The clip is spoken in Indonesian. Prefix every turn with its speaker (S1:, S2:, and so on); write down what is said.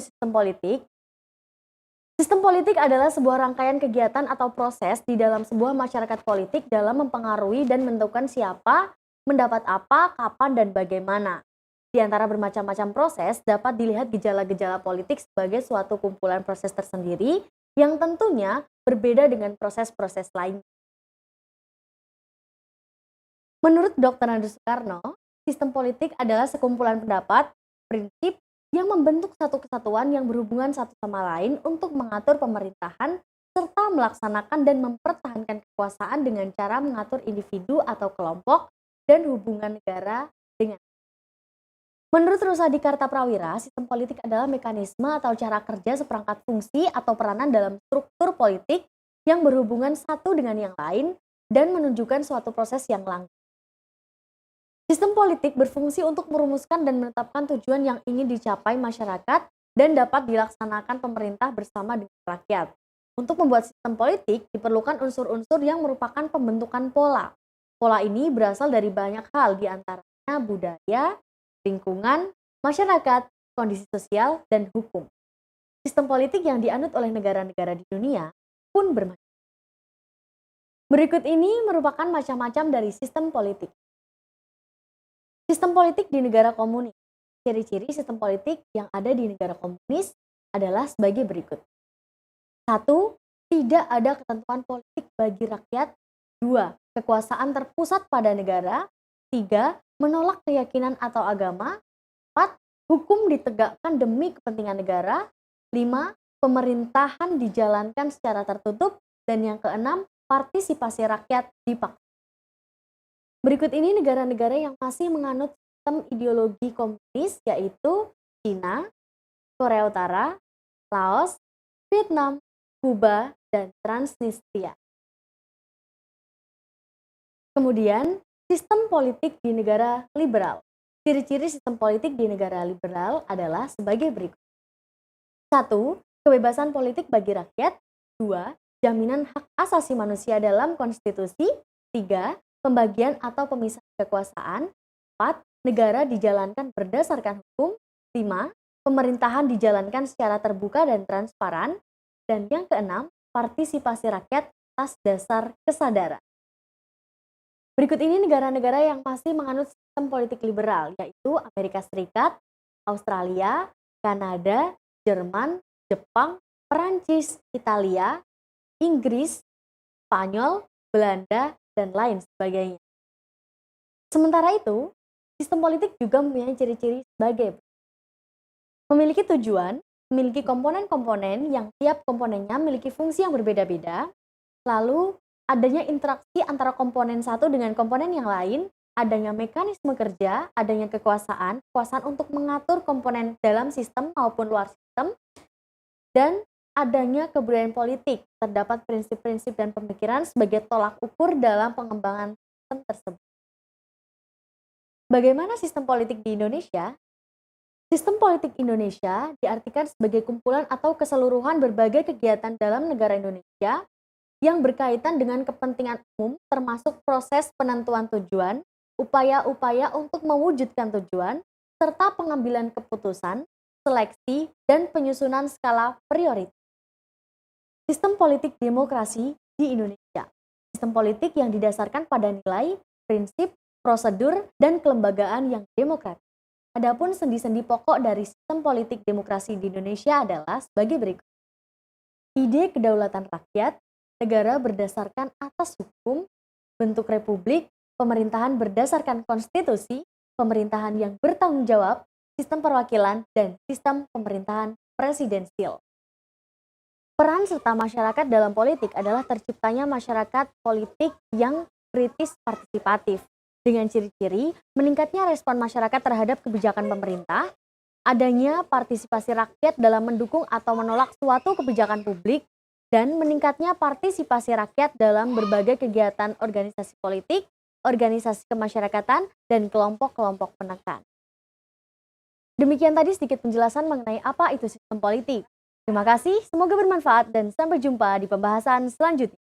S1: itu sistem politik? Sistem politik adalah sebuah rangkaian kegiatan atau proses di dalam sebuah masyarakat politik dalam mempengaruhi dan menentukan siapa, mendapat apa, kapan, dan bagaimana. Di antara bermacam-macam proses, dapat dilihat gejala-gejala politik sebagai suatu kumpulan proses tersendiri yang tentunya berbeda dengan proses-proses lain. Menurut Dr. Andrew Soekarno, sistem politik adalah sekumpulan pendapat, prinsip, yang membentuk satu kesatuan yang berhubungan satu sama lain untuk mengatur pemerintahan serta melaksanakan dan mempertahankan kekuasaan dengan cara mengatur individu atau kelompok dan hubungan negara dengan. Menurut Rusadi Kartaprawira, sistem politik adalah mekanisme atau cara kerja seperangkat fungsi atau peranan dalam struktur politik yang berhubungan satu dengan yang lain dan menunjukkan suatu proses yang langgeng. Sistem politik berfungsi untuk merumuskan dan menetapkan tujuan yang ingin dicapai masyarakat dan dapat dilaksanakan pemerintah bersama dengan rakyat. Untuk membuat sistem politik diperlukan unsur-unsur yang merupakan pembentukan pola. Pola ini berasal dari banyak hal, diantaranya budaya, lingkungan, masyarakat, kondisi sosial, dan hukum. Sistem politik yang dianut oleh negara-negara di dunia pun bermacam. Berikut ini merupakan macam-macam dari sistem politik. Sistem politik di negara komunis. Ciri-ciri sistem politik yang ada di negara komunis adalah sebagai berikut. 1. Tidak ada ketentuan politik bagi rakyat. 2. Kekuasaan terpusat pada negara. 3. Menolak keyakinan atau agama. 4. Hukum ditegakkan demi kepentingan negara. 5. Pemerintahan dijalankan secara tertutup. Dan yang keenam, partisipasi rakyat dipaksa. Berikut ini negara-negara yang masih menganut sistem ideologi komunis, yaitu Cina, Korea Utara, Laos, Vietnam, Kuba, dan Transnistria. Kemudian, sistem politik di negara liberal. Ciri-ciri sistem politik di negara liberal adalah sebagai berikut. 1. Kebebasan politik bagi rakyat. 2. Jaminan hak asasi manusia dalam konstitusi. 3. Pembagian atau pemisahan kekuasaan. 4. Negara dijalankan berdasarkan hukum. 5. Pemerintahan dijalankan secara terbuka dan transparan. Dan yang keenam, partisipasi rakyat atas dasar kesadaran. Berikut ini negara-negara yang masih menganut sistem politik liberal, yaitu Amerika Serikat, Australia, Kanada, Jerman, Jepang, Perancis, Italia, Inggris, Spanyol, Belanda, dan lain sebagainya. Sementara itu, sistem politik juga mempunyai ciri-ciri sebagai memiliki tujuan, memiliki komponen-komponen yang tiap komponennya memiliki fungsi yang berbeda-beda, lalu adanya interaksi antara komponen satu dengan komponen yang lain, adanya mekanisme kerja, adanya kekuasaan untuk mengatur komponen dalam sistem maupun luar sistem, dan adanya kebudayaan politik, terdapat prinsip-prinsip dan pemikiran sebagai tolak ukur dalam pengembangan sistem tersebut. Bagaimana sistem politik di Indonesia? Sistem politik Indonesia diartikan sebagai kumpulan atau keseluruhan berbagai kegiatan dalam negara Indonesia yang berkaitan dengan kepentingan umum, termasuk proses penentuan tujuan, upaya-upaya untuk mewujudkan tujuan, serta pengambilan keputusan, seleksi, dan penyusunan skala prioritas. Sistem politik demokrasi di Indonesia. Sistem politik yang didasarkan pada nilai, prinsip, prosedur, dan kelembagaan yang demokratis. Adapun sendi-sendi pokok dari sistem politik demokrasi di Indonesia adalah sebagai berikut. Ide kedaulatan rakyat, negara berdasarkan atas hukum, bentuk republik, pemerintahan berdasarkan konstitusi, pemerintahan yang bertanggung jawab, sistem perwakilan, dan sistem pemerintahan presidensial. Peran serta masyarakat dalam politik adalah terciptanya masyarakat politik yang kritis partisipatif, dengan ciri-ciri meningkatnya respon masyarakat terhadap kebijakan pemerintah, adanya partisipasi rakyat dalam mendukung atau menolak suatu kebijakan publik, dan meningkatnya partisipasi rakyat dalam berbagai kegiatan organisasi politik, organisasi kemasyarakatan, dan kelompok-kelompok penekan. Demikian tadi sedikit penjelasan mengenai apa itu sistem politik. Terima kasih, semoga bermanfaat dan sampai jumpa di pembahasan selanjutnya.